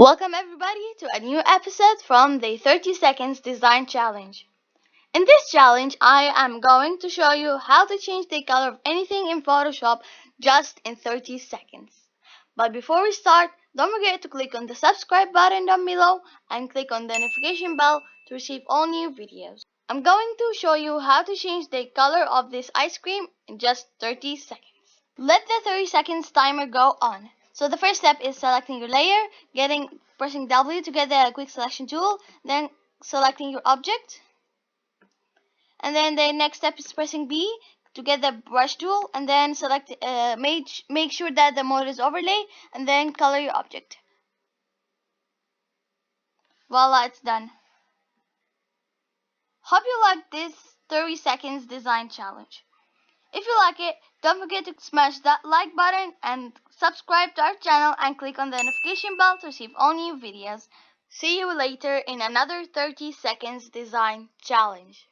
Welcome everybody to a new episode from the 30 Seconds Design Challenge. In this challenge, I am going to show you how to change the color of anything in Photoshop just in 30 seconds. But before we start, don't forget to click on the subscribe button down below and click on the notification bell to receive all new videos. I'm going to show you how to change the color of this ice cream in just 30 seconds. Let the 30 seconds timer go on. So the first step is selecting your layer, pressing W to get the quick selection tool, then selecting your object. And then the next step is pressing B to get the brush tool, and then make sure that the mode is overlay, and then color your object. Voila, it's done. Hope you like this 30 seconds design challenge. If you like it, don't forget to smash that like button and subscribe to our channel and click on the notification bell to receive all new videos. See you later in another 30 seconds design challenge.